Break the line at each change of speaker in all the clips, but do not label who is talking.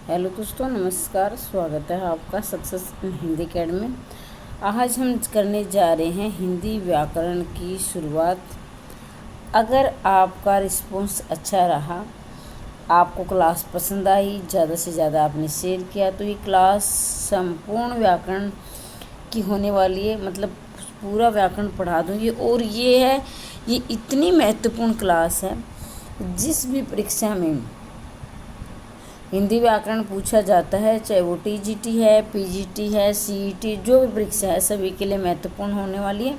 Hello दोस्तों, नमस्कार। स्वागत है आपका सक्सेस इन हिंदी अकेडमी में। आज हम करने जा रहे हैं हिंदी व्याकरण की शुरुआत। अगर आपका रिस्पॉन्स अच्छा रहा, आपको क्लास पसंद आई, ज़्यादा से ज़्यादा आपने शेयर किया, तो ये क्लास संपूर्ण व्याकरण की होने वाली है। मतलब पूरा व्याकरण पढ़ा दूँगी। और ये इतनी महत्वपूर्ण क्लास है, जिस भी परीक्षा में हिंदी व्याकरण पूछा जाता है, चाहे वो टीजीटी है, पीजीटी है, सीईटी, जो भी परीक्षा है, सभी के लिए महत्वपूर्ण होने वाली है,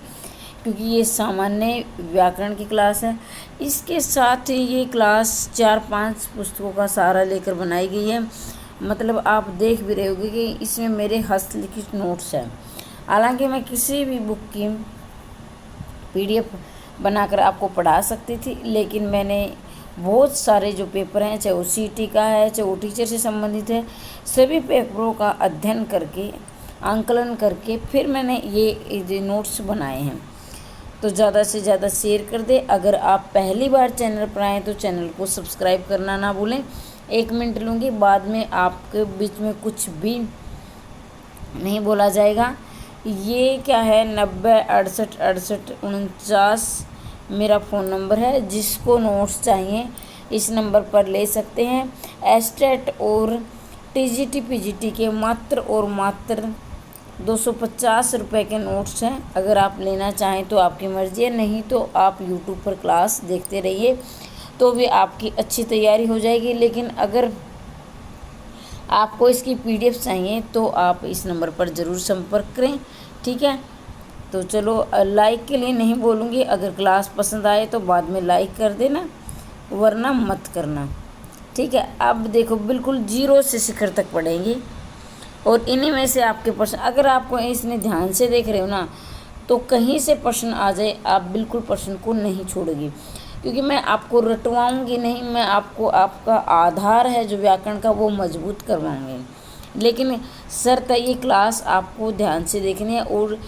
क्योंकि ये सामान्य व्याकरण की क्लास है। इसके साथ ये क्लास 4-5 पुस्तकों का सहारा लेकर बनाई गई है। मतलब आप देख भी रहे होंगे कि इसमें मेरे हस्तलिखित नोट्स हैं। हालांकि मैं किसी भी बुक की पीडीएफ बनाकर आपको पढ़ा सकती थी, लेकिन मैंने बहुत सारे जो पेपर हैं, चाहे वो सीटी का है, चाहे वो टीचर से संबंधित है, सभी पेपरों का अध्ययन करके, आंकलन करके फिर मैंने ये नोट्स बनाए हैं। तो ज़्यादा से ज़्यादा शेयर कर दे। अगर आप पहली बार चैनल पर आएँ तो चैनल को सब्सक्राइब करना ना भूलें। 1 मिनट लूँगी, बाद में आपके बीच में कुछ भी नहीं बोला जाएगा। ये क्या है, 90 68 68 49 मेरा फ़ोन नंबर है। जिसको नोट्स चाहिए इस नंबर पर ले सकते हैं। एस्टेट और टीजीटी पीजीटी के मात्र 250 रुपये के नोट्स हैं। अगर आप लेना चाहें तो आपकी मर्ज़ी है, नहीं तो आप यूट्यूब पर क्लास देखते रहिए, तो भी आपकी अच्छी तैयारी हो जाएगी। लेकिन अगर आपको इसकी पीडीएफ चाहिए तो आप इस नंबर पर ज़रूर संपर्क करें, ठीक है। तो चलो, लाइक के लिए नहीं बोलूँगी। अगर क्लास पसंद आए तो बाद में लाइक कर देना, वरना मत करना, ठीक है। अब देखो, बिल्कुल 0 से शिखर तक पढ़ेंगे, और इन्हीं में से आपके प्रश्न, अगर आपको इसमें ध्यान से देख रहे हो ना, तो कहीं से प्रश्न आ जाए, आप बिल्कुल प्रश्न को नहीं छोड़ोगी, क्योंकि मैं आपको रटवाऊँगी नहीं। मैं आपको आपका आधार है जो व्याकरण का, वो मजबूत करवाऊँगी। लेकिन शर्त है, ये क्लास आपको ध्यान से देखनी है, और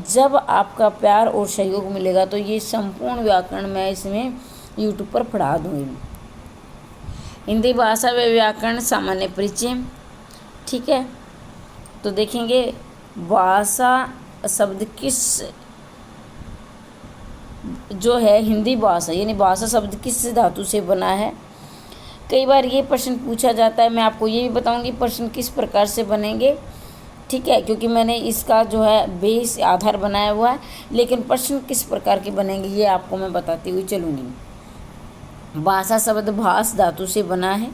जब आपका प्यार और सहयोग मिलेगा तो ये संपूर्ण व्याकरण मैं इसमें यूट्यूब पर पढ़ा दूँगी। हिंदी भाषा व व्याकरण सामान्य परिचय, ठीक है। तो देखेंगे, भाषा शब्द किस जो है, हिंदी भाषा यानी भाषा शब्द किस धातु से बना है। कई बार ये प्रश्न पूछा जाता है। मैं आपको ये भी बताऊंगी प्रश्न किस प्रकार से बनेंगे, ठीक है, क्योंकि मैंने इसका जो है बेस आधार बनाया हुआ है। लेकिन प्रश्न किस प्रकार के बनेंगे ये आपको मैं बताती हुई चलूँगी। भाषा शब्द भास धातु से बना है।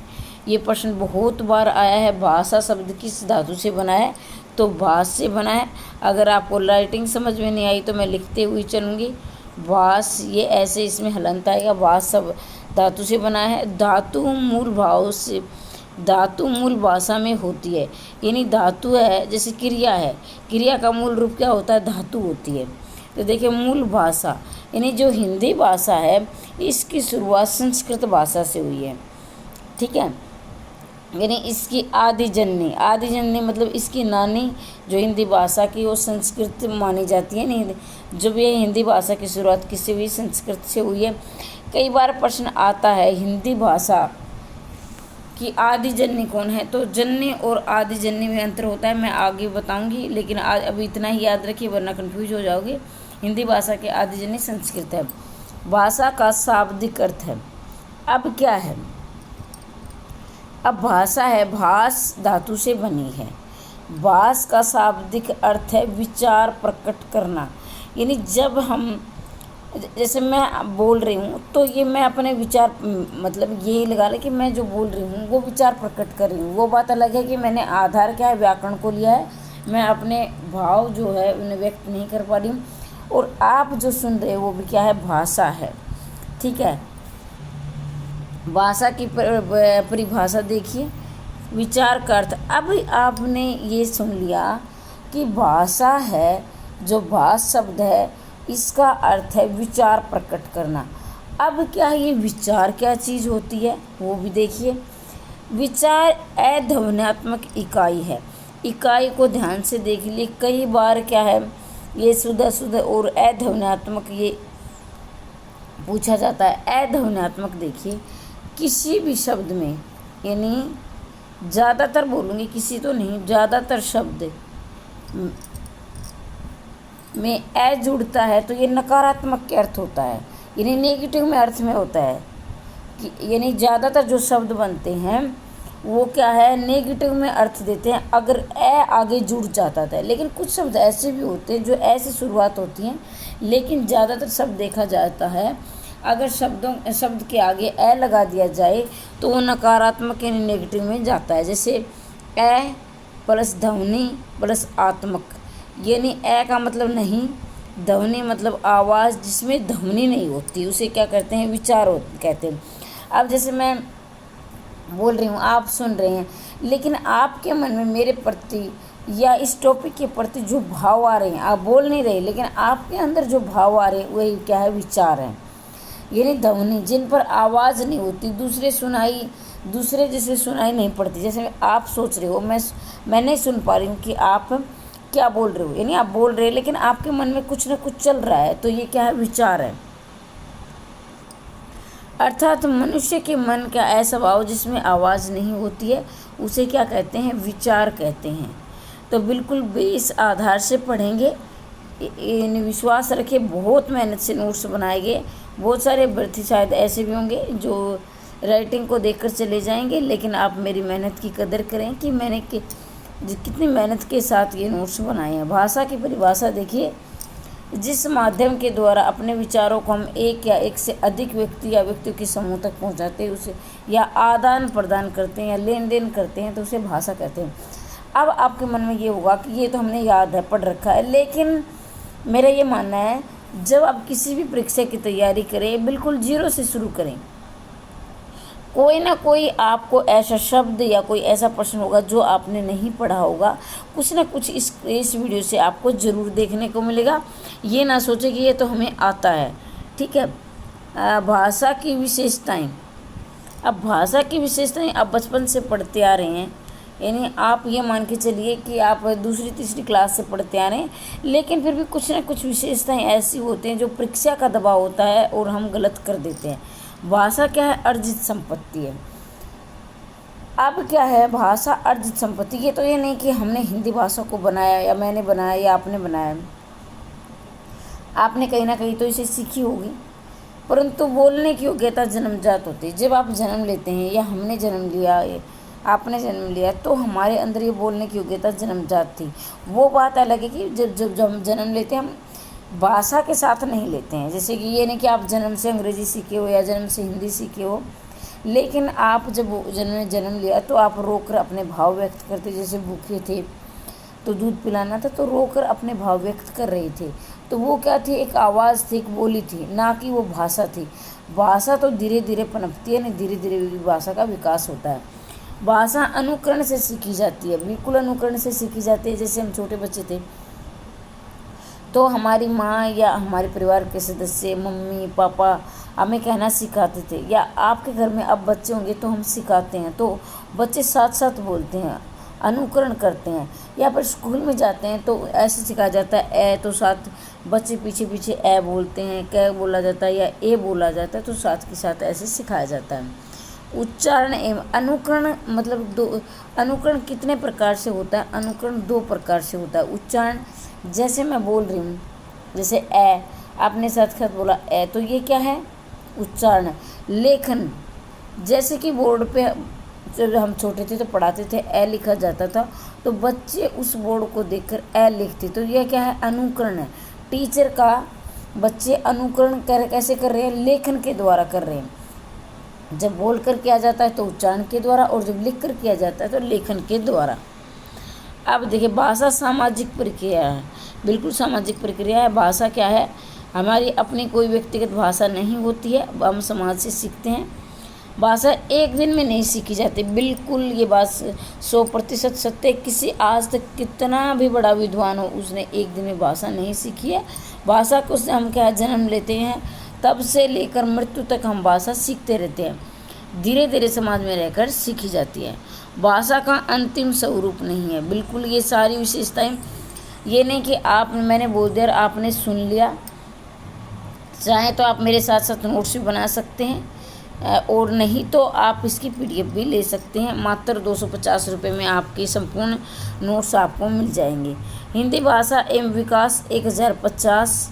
ये प्रश्न बहुत बार आया है। भाषा शब्द किस धातु से बना है, तो भास से बना है। अगर आपको राइटिंग समझ में नहीं आई तो मैं लिखते हुई चलूँगी। भास, ये ऐसे इसमें हलंत आएगा। भास सब धातु से बना है। धातु मूल भाव से, धातु मूल भाषा में होती है, यानी धातु है, जैसे क्रिया है, क्रिया का मूल रूप क्या होता है, धातु होती है। तो देखिए, मूल भाषा यानी जो हिंदी भाषा है, इसकी शुरुआत संस्कृत भाषा से हुई है, ठीक है। यानी इसकी आदि जननी मतलब इसकी नानी जो हिंदी भाषा की, वो संस्कृत मानी जाती है। नहीं, जब ये हिंदी भाषा की शुरुआत किसी भी संस्कृत से हुई है। कई बार प्रश्न आता है, हिंदी भाषा की आदि जननी कौन है, तो जननी और आदि जननी में अंतर होता है। मैं आगे बताऊंगी, लेकिन आज अभी इतना ही याद रखिए, वरना कंफ्यूज हो जाओगे। हिंदी भाषा की आदि जननी संस्कृत है। भाषा का शाब्दिक अर्थ है। अब क्या है, अब भाषा है, भास धातु से बनी है। भास का शाब्दिक अर्थ है विचार प्रकट करना। यानी जब हम, जैसे मैं बोल रही हूँ, तो ये मैं अपने विचार, मतलब यही लगा ले कि मैं जो बोल रही हूँ वो विचार प्रकट कर रही हूँ। वो बात अलग है कि मैंने आधार क्या है, व्याकरण को लिया है। मैं अपने भाव जो है उन्हें व्यक्त नहीं कर पा रही हूँ। और आप जो सुन रहे हो वो भी क्या है, भाषा है, ठीक है। भाषा की परिभाषा देखिए, विचार का अर्थ। अब आपने ये सुन लिया कि भाषा है, जो भाष शब्द है, इसका अर्थ है विचार प्रकट करना। अब क्या ये विचार क्या चीज़ होती है, वो भी देखिए। विचार अध्वन्यात्मक इकाई है। इकाई को ध्यान से देख लिए। कई बार क्या है, ये शुद्ध और अध्वन्यात्मक ये पूछा जाता है। अध्वन्यात्मक देखिए, किसी भी शब्द में, यानी ज़्यादातर बोलूँगी, किसी तो नहीं, ज़्यादातर शब्द में ए जुड़ता है तो ये नकारात्मक के अर्थ होता है, यानी नेगेटिव में अर्थ में होता है कि यानी ज़्यादातर जो शब्द बनते हैं वो क्या है, नेगेटिव में अर्थ देते हैं अगर ए आगे जुड़ जाता था। लेकिन कुछ शब्द ऐसे भी होते हैं जो ऐसे शुरुआत होती हैं, लेकिन ज़्यादातर शब्द देखा जाता है अगर शब्द के आगे ए लगा दिया जाए तो वो नकारात्मक यानी नेगेटिव में जाता है। जैसे ए प्लस ध्वनि प्लस आत्मक, यानी ए का मतलब नहीं, ध्वनि मतलब आवाज़ जिसमें ध्वनि नहीं होती, उसे क्या कहते हैं, विचार कहते हैं। अब जैसे मैं बोल रही हूँ, आप सुन रहे हैं, लेकिन आपके मन में मेरे प्रति या इस टॉपिक के प्रति जो भाव आ रहे हैं, आप बोल नहीं रहे लेकिन आपके अंदर जो भाव आ रहे हैं वही क्या है, विचार है। यानी ध्वनि जिन पर आवाज़ नहीं होती, दूसरे जैसे सुनाई नहीं पड़ती। जैसे आप सोच रहे हो, मैं नहीं सुन पा रही हूँ कि आप क्या बोल रहे हो, यानी आप बोल रहे हैं लेकिन आपके मन में कुछ ना कुछ चल रहा है, तो ये क्या है, विचार है। अर्थात मनुष्य के मन का ऐसा भाव जिसमें आवाज़ नहीं होती है उसे क्या कहते हैं, विचार कहते हैं। तो बिल्कुल बेस आधार से पढ़ेंगे, इन विश्वास रखे, बहुत मेहनत से नोट्स बनाएंगे। बहुत सारे अभ्यर्थी शायद ऐसे भी होंगे जो राइटिंग को देखकर चले जाएंगे, लेकिन आप मेरी मेहनत की कदर करें कि मैंने कितनी मेहनत के साथ ये नोट्स बनाए हैं। भाषा की परिभाषा देखिए, जिस माध्यम के द्वारा अपने विचारों को हम एक या एक से अधिक व्यक्ति या व्यक्तियों के समूह तक पहुंचाते हैं उसे, या आदान प्रदान करते हैं या लेन देन करते हैं, तो उसे भाषा कहते हैं। अब आपके मन में ये होगा कि ये तो हमने याद है, पढ़ रखा है, लेकिन मेरा ये मानना है जब आप किसी भी परीक्षा की तैयारी करें बिल्कुल जीरो से शुरू करें। कोई ना कोई आपको ऐसा शब्द या कोई ऐसा प्रश्न होगा जो आपने नहीं पढ़ा होगा, कुछ ना कुछ इस वीडियो से आपको ज़रूर देखने को मिलेगा। ये ना सोचें कि ये तो हमें आता है, ठीक है। भाषा की विशेषताएं, अब भाषा की विशेषताएं आप बचपन से पढ़ते आ रहे हैं, यानी आप ये मान के चलिए कि आप दूसरी तीसरी क्लास से पढ़ते आ रहे हैं, लेकिन फिर भी कुछ ना कुछ विशेषताएं ऐसी होती हैं जो परीक्षा का दबाव होता है और हम गलत कर देते हैं। भाषा क्या है, अर्जित संपत्ति है। अब क्या है भाषा अर्जित संपत्ति, ये तो ये नहीं कि हमने हिंदी भाषा को बनाया या मैंने बनाया या आपने बनाया, आपने कहीं ना कहीं तो इसे सीखी होगी, परंतु बोलने की योग्यता जन्मजात होती है। जब आप जन्म लेते हैं या हमने जन्म लिया, आपने जन्म लिया, तो हमारे अंदर ये बोलने की योग्यता जन्मजात थी। वो बात अलग है कि जब हम जन्म लेते हैं हम भाषा के साथ नहीं लेते हैं। जैसे कि ये नहीं कि आप जन्म से अंग्रेज़ी सीखे हो या जन्म से हिंदी सीखे हो, लेकिन आप जब जन्म लिया तो आप रोकर अपने भाव व्यक्त करते, जैसे भूखे थे तो दूध पिलाना था तो रोकर अपने भाव व्यक्त कर रहे थे, तो वो क्या थी, एक आवाज़ थी, एक बोली थी, ना कि वो भाषा थी। भाषा तो धीरे धीरे पनपती है, धीरे धीरे भाषा का विकास होता है। भाषा अनुकरण से सीखी जाती है, बिल्कुल अनुकरण से सीखी जाती है। जैसे हम छोटे बच्चे थे तो हमारी माँ या हमारे परिवार के सदस्य, मम्मी पापा हमें कहना सिखाते थे, या आपके घर में अब बच्चे होंगे तो हम सिखाते हैं, तो बच्चे साथ साथ बोलते हैं, अनुकरण करते हैं। या फिर स्कूल में जाते हैं तो ऐसे सिखाया जाता है, ए तो साथ बच्चे पीछे पीछे ए बोलते हैं, कै बोला जाता है या ए बोला जाता है, तो साथ के साथ ऐसे सिखाया जाता है। उच्चारण एवं अनुकरण, मतलब अनुकरण कितने प्रकार से होता है, अनुकरण 2 प्रकार से होता है। उच्चारण, जैसे मैं बोल रही हूँ, जैसे ए, आपने साथ साथ बोला ए, तो ये क्या है, उच्चारण। लेखन, जैसे कि बोर्ड पे जब हम छोटे थे तो पढ़ाते थे ए लिखा जाता था, तो बच्चे उस बोर्ड को देखकर ए लिखते, तो यह क्या है, अनुकरण है। टीचर का बच्चे अनुकरण कैसे कर रहे हैं, लेखन के द्वारा कर रहे हैं। जब बोल कर किया जाता है तो उच्चारण के द्वारा, और जब लिख कर किया जाता है तो लेखन के द्वारा। अब देखिए, भाषा सामाजिक प्रक्रिया है, बिल्कुल सामाजिक प्रक्रिया है। भाषा क्या है, हमारी अपनी कोई व्यक्तिगत भाषा नहीं होती है, हम समाज से सीखते हैं। भाषा एक दिन में नहीं सीखी जाती, बिल्कुल ये बात 100% सत्य। किसी आज तक कितना भी बड़ा विद्वान हो, उसने एक दिन में भाषा नहीं सीखी है। भाषा को हम क्या जन्म लेते हैं, तब से लेकर मृत्यु तक हम भाषा सीखते रहते हैं, धीरे धीरे समाज में रहकर सीखी जाती है। भाषा का अंतिम स्वरूप नहीं है, बिल्कुल ये सारी विशेषताएं, ये नहीं कि मैंने बोल दिया आपने सुन लिया। चाहे तो आप मेरे साथ साथ नोट्स भी बना सकते हैं, और नहीं तो आप इसकी PDF भी ले सकते हैं। मात्र 250 रुपये में आपके संपूर्ण नोट्स आपको मिल जाएंगे। हिंदी भाषा एवं विकास 1050,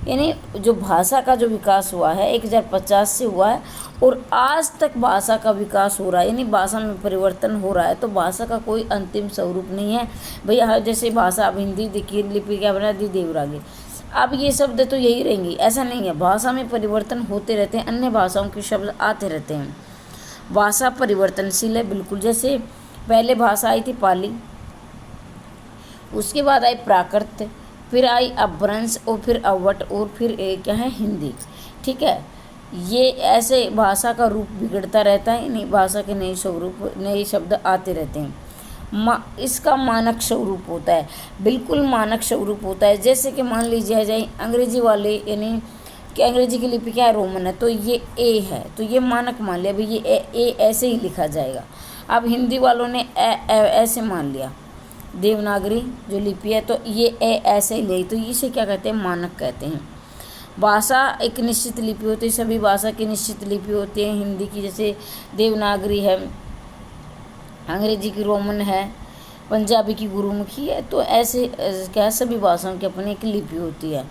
यानी जो भाषा का जो विकास हुआ है 1050 से हुआ है और आज तक भाषा का विकास हो रहा है, यानी भाषा में परिवर्तन हो रहा है। तो भाषा का कोई अंतिम स्वरूप नहीं है भैया। जैसे भाषा, अब हिंदी देखिए लिपि क्या बना दी, देवरागी, अब ये शब्द तो यही रहेंगी, ऐसा नहीं है। भाषा में परिवर्तन होते रहते हैं, अन्य भाषाओं के शब्द आते रहते हैं। भाषा परिवर्तनशील है बिल्कुल। जैसे पहले भाषा आई थी पाली, उसके बाद आई प्राकृत, फिर आई अपभ्रंश और फिर अवट और फिर क्या है हिंदी। ठीक है, ये ऐसे भाषा का रूप बिगड़ता रहता है, नई भाषा के नए स्वरूप, नए शब्द आते रहते हैं। इसका मानक स्वरूप होता है, बिल्कुल मानक स्वरूप होता है। जैसे कि मान लीजिए जाए अंग्रेजी वाले, यानी कि अंग्रेजी की लिपि क्या है, रोमन है, तो ये ए है, तो ये मानक मान लिया भाई, ये ए ऐसे ही लिखा जाएगा। अब हिंदी वालों ने ऐसे मान लिया, देवनागरी जो लिपि है तो ये ए ऐसे ही ले, तो इसे क्या कहते हैं, मानक कहते हैं। भाषा एक निश्चित लिपि होती है, सभी भाषा की निश्चित लिपि होती है। हिंदी की जैसे देवनागरी है, अंग्रेजी की रोमन है, पंजाबी की गुरुमुखी है, तो ऐसे क्या सभी भाषाओं की अपनी एक लिपि होती है,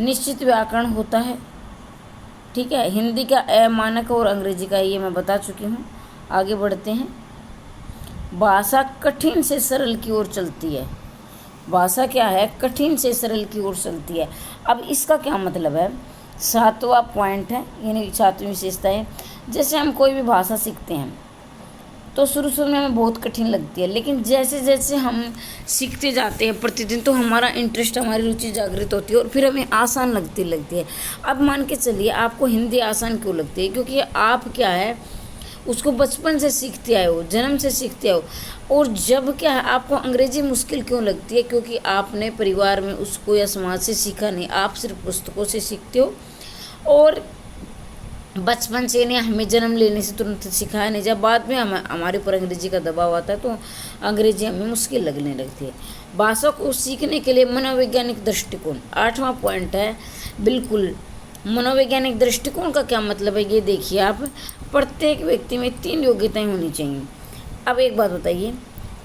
निश्चित व्याकरण होता है। ठीक है, हिंदी का ए मानक और अंग्रेजी का ये मैं बता चुकी हूँ। आगे बढ़ते हैं। भाषा कठिन से सरल की ओर चलती है। भाषा क्या है, कठिन से सरल की ओर चलती है। अब इसका क्या मतलब है, 7वां पॉइंट है, यानी 7वीं विशेषता है। जैसे हम कोई भी भाषा सीखते हैं तो शुरू में हमें बहुत कठिन लगती है, लेकिन जैसे जैसे हम सीखते जाते हैं प्रतिदिन, तो हमारा इंटरेस्ट, हमारी रुचि जागृत होती है और फिर हमें आसान लगती है। अब मान के चलिए आपको हिंदी आसान क्यों लगती है, क्योंकि आप क्या है उसको बचपन से सीखते आए हो, जन्म से सीखते हो। और जब क्या है आपको अंग्रेजी मुश्किल क्यों लगती है, क्योंकि आपने परिवार में उसको या समाज से सीखा नहीं, आप सिर्फ पुस्तकों से सीखते हो और बचपन से नहीं, हमें जन्म लेने से तुरंत सिखाया नहीं। जब बाद में हमारे ऊपर अंग्रेजी का दबाव आता है तो अंग्रेजी हमें मुश्किल लगने लगती है। भाषा को सीखने के लिए मनोवैज्ञानिक दृष्टिकोण 8वां पॉइंट है। बिल्कुल, मनोवैज्ञानिक दृष्टिकोण का क्या मतलब है, ये देखिए आप। प्रत्येक व्यक्ति में 3 योग्यताएं होनी चाहिए। अब एक बात बताइए,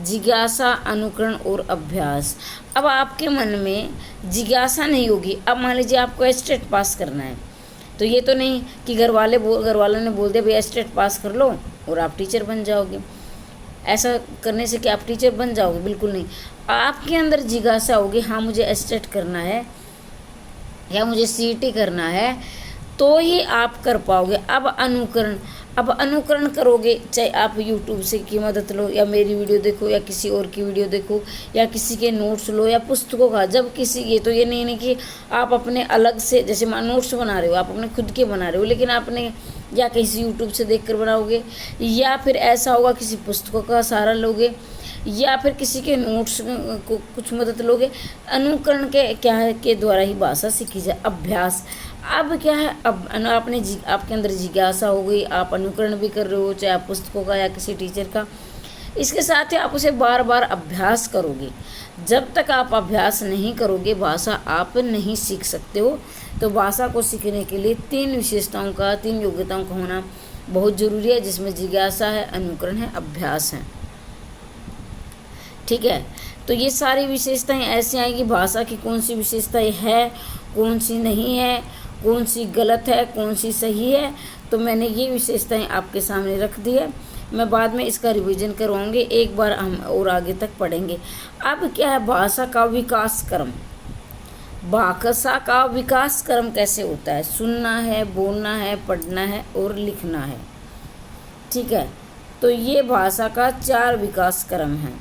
जिज्ञासा, अनुकरण और अभ्यास। अब आपके मन में जिज्ञासा नहीं होगी। अब मान लीजिए आपको एस्टेट पास करना है, तो ये तो नहीं कि घर वालों ने बोल दिया भाई एस्टेट पास कर लो और आप टीचर बन जाओगे। ऐसा करने से कि आप टीचर बन जाओगे, बिल्कुल नहीं। आपके अंदर जिज्ञासा होगी, हाँ मुझे एस्टेट करना है या मुझे CET करना है, तो ही आप कर पाओगे। अब अनुकरण करोगे, चाहे आप YouTube से की मदद लो या मेरी वीडियो देखो या किसी और की वीडियो देखो या किसी के नोट्स लो या पुस्तकों का, जब किसी ये तो ये नहीं कि आप अपने अलग से, जैसे नोट्स बना रहे हो आप अपने खुद के बना रहे हो, लेकिन आपने या किसी YouTube से देखकर बनाओगे, या फिर ऐसा होगा किसी पुस्तकों का सहारा लोगे, या फिर किसी के नोट्स को कुछ मदद लोगे। अनुकरण के क्या है के द्वारा ही भाषा सीखी जाए। अभ्यास, अब क्या है, अब आपके अंदर जिज्ञासा हो गई, आप अनुकरण भी कर रहे हो, चाहे आप पुस्तकों का या किसी टीचर का। इसके साथ ही आप उसे बार बार अभ्यास करोगे। जब तक आप अभ्यास नहीं करोगे भाषा आप नहीं सीख सकते हो। तो भाषा को सीखने के लिए 3 विशेषताओं का, 3 योग्यताओं का होना बहुत ज़रूरी है, जिसमें जिज्ञासा है, अनुकरण है, अभ्यास है। ठीक है, तो ये सारी विशेषताएं ऐसी आएगी, भाषा की कौन सी विशेषताएं है, कौन सी नहीं है, कौन सी गलत है, कौन सी सही है। तो मैंने ये विशेषताएं आपके सामने रख दी है। मैं बाद में इसका रिवीजन करवाऊंगी, एक बार हम और आगे तक पढ़ेंगे। अब क्या है, भाषा का विकास क्रम। भाषा का विकास क्रम कैसे होता है, सुनना है, बोलना है, पढ़ना है और लिखना है। ठीक है, तो ये भाषा का 4 विकास क्रम है।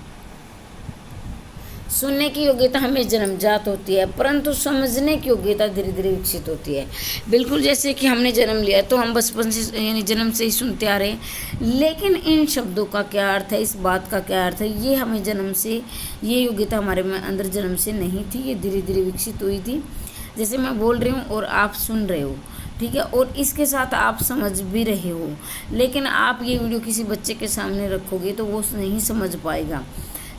सुनने की योग्यता हमें जन्मजात होती है, परंतु समझने की योग्यता धीरे धीरे विकसित होती है। बिल्कुल जैसे कि हमने जन्म लिया तो हम बचपन से यानी जन्म से ही सुनते आ रहे हैं, लेकिन इन शब्दों का क्या अर्थ है, इस बात का क्या अर्थ है, ये हमें जन्म से, ये योग्यता हमारे में अंदर जन्म से नहीं थी, ये धीरे धीरे विकसित हुई थी। जैसे मैं बोल रही हूँ और आप सुन रहे हो, ठीक है, और इसके साथ आप समझ भी रहे हो। लेकिन आप ये वीडियो किसी बच्चे के सामने रखोगे तो वो नहीं समझ पाएगा,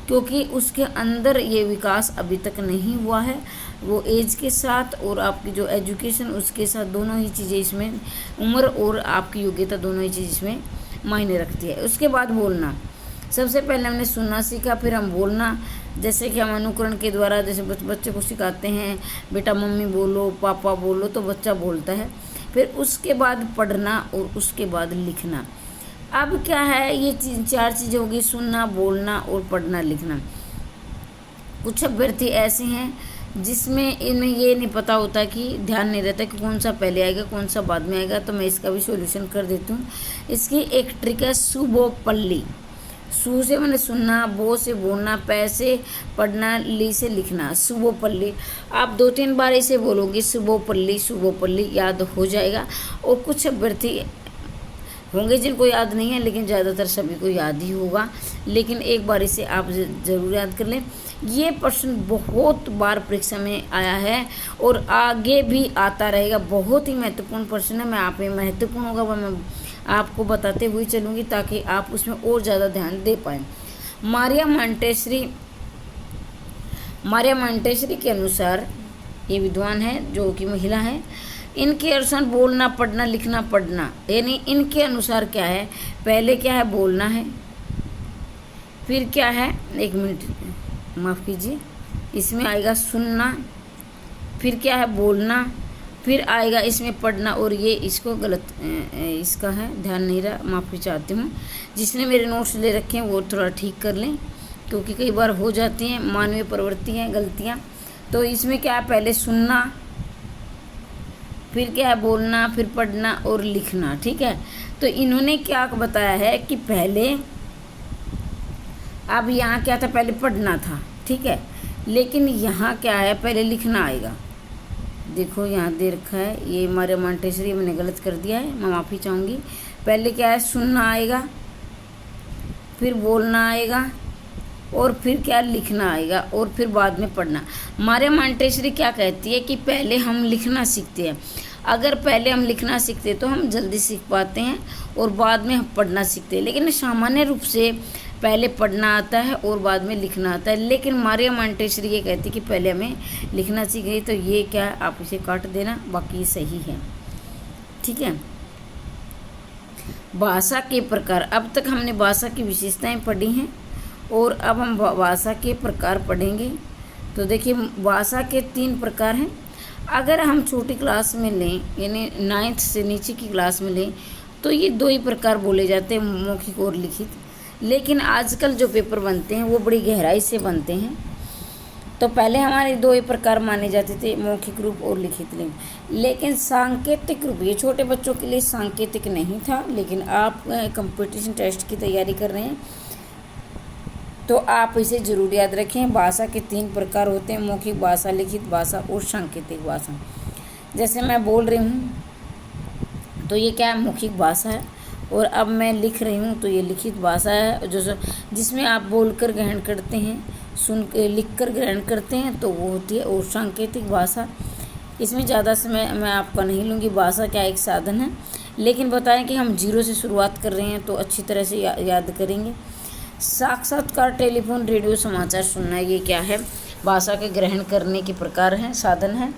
क्योंकि उसके अंदर ये विकास अभी तक नहीं हुआ है। वो एज के साथ और आपकी जो एजुकेशन उसके साथ दोनों ही चीज़ें इसमें, उम्र और आपकी योग्यता दोनों ही चीज़ इसमें मायने रखती है। उसके बाद बोलना, सबसे पहले हमने सुनना सीखा, फिर हम बोलना, जैसे कि हम अनुकरण के द्वारा जैसे बच्चे को सिखाते हैं, बेटा मम्मी बोलो, पापा बोलो, तो बच्चा बोलता है। फिर उसके बाद पढ़ना और उसके बाद लिखना। अब क्या है, ये 4 चीज़ें होगी, सुनना, बोलना और पढ़ना लिखना। कुछ अभ्यर्थी ऐसे हैं जिसमें इनमें ये नहीं पता होता कि ध्यान नहीं रहता कि कौन सा पहले आएगा कौन सा बाद में आएगा, तो मैं इसका भी सॉल्यूशन कर देती हूँ। इसकी एक ट्रिक है सुबोपल्ली। सू से मैंने सुनना, बो से बोलना, पै से पढ़ना, ली से लिखना, सुबोपल्ली। आप 2-3 बार इसे बोलोगे सुबोपल्ली, याद हो जाएगा। और कुछ अभ्यर्थी होंगे जिनको याद नहीं है, लेकिन ज़्यादातर सभी को याद ही होगा। लेकिन एक बार इसे आप ज़रूर याद कर लें। ये प्रश्न बहुत बार परीक्षा में आया है और आगे भी आता रहेगा। बहुत ही महत्वपूर्ण प्रश्न है। मैं आप में महत्वपूर्ण होगा वह मैं आपको बताते हुए चलूँगी ताकि आप उसमें और ज़्यादा ध्यान दे पाएँ। मारिया मॉन्टेसरी के अनुसार, ये विद्वान है जो कि महिला है, इनके अनुसार बोलना, पढ़ना, लिखना, पढ़ना, यानी इनके अनुसार क्या है, पहले क्या है, बोलना है, फिर क्या है, 1 मिनट माफ़ कीजिए, इसमें आएगा सुनना, फिर क्या है, बोलना, फिर आएगा इसमें पढ़ना। और ये इसको गलत इसका है, ध्यान नहीं रहा, माफ़ी चाहती हूँ। जिसने मेरे नोट्स ले रखे हैं वो थोड़ा ठीक कर लें, क्योंकि कई बार हो जाती हैं मानवीय प्रवृत्ति हैं, गलतियाँ। तो इसमें क्या है, पहले सुनना, फिर क्या है, बोलना, फिर पढ़ना और लिखना। ठीक है, तो इन्होंने क्या बताया है कि पहले, अब यहाँ क्या था, पहले पढ़ना था, ठीक है, लेकिन यहाँ क्या है, पहले लिखना आएगा। देखो यहाँ दे रखा है, ये मारिया मॉन्टेसरी, मैंने गलत कर दिया है, मैं माफ़ी चाहूँगी। पहले क्या है, सुनना आएगा, फिर बोलना आएगा और फिर क्या, लिखना आएगा और फिर बाद में पढ़ना। मारिया मॉन्टेसरी क्या कहती है कि पहले हम लिखना सीखते हैं। अगर पहले हम लिखना सीखते तो हम जल्दी सीख पाते हैं और बाद में हम पढ़ना सीखते हैं। लेकिन सामान्य रूप से पहले पढ़ना आता है और बाद में लिखना आता है। लेकिन मारिया मॉन्टेसरी ये कहती है कि पहले हमें लिखना सीख गई। तो ये क्या है, आप इसे काट देना, बाकी सही है। ठीक है, भाषा के प्रकार। अब तक हमने भाषा की विशेषताएं पढ़ी हैं और अब हम भाषा के प्रकार पढ़ेंगे। तो देखिए, भाषा के 3 प्रकार हैं। अगर हम छोटी क्लास में लें, यानी 9th से नीचे की क्लास में लें, तो ये 2 ही प्रकार बोले जाते हैं, मौखिक और लिखित। लेकिन आजकल जो पेपर बनते हैं वो बड़ी गहराई से बनते हैं। तो पहले हमारे 2 ही प्रकार माने जाते थे, मौखिक रूप और लिखित रूप। लेकिन सांकेतिक रूप, ये छोटे बच्चों के लिए सांकेतिक नहीं था, लेकिन आप कंपटीशन टेस्ट की तैयारी कर रहे हैं तो आप इसे ज़रूर याद रखें। भाषा के 3 प्रकार होते हैं, मौखिक भाषा, लिखित भाषा और सांकेतिक भाषा। जैसे मैं बोल रही हूँ तो ये क्या है, मौखिक भाषा है, और अब मैं लिख रही हूँ तो ये लिखित भाषा है, जो जिसमें आप बोलकर ग्रहण करते हैं, सुन के लिख कर ग्रहण करते हैं, तो वो होती है और सांकेतिक भाषा। इसमें ज़्यादा समय मैं आपका नहीं लूँगी। भाषा क्या एक साधन है, लेकिन बताएं कि हम 0 से शुरुआत कर रहे हैं तो अच्छी तरह से याद करेंगे। साक्षात्कार, टेलीफोन, रेडियो, समाचार सुनना, ये क्या है, भाषा के ग्रहण करने के प्रकार हैं, साधन हैं।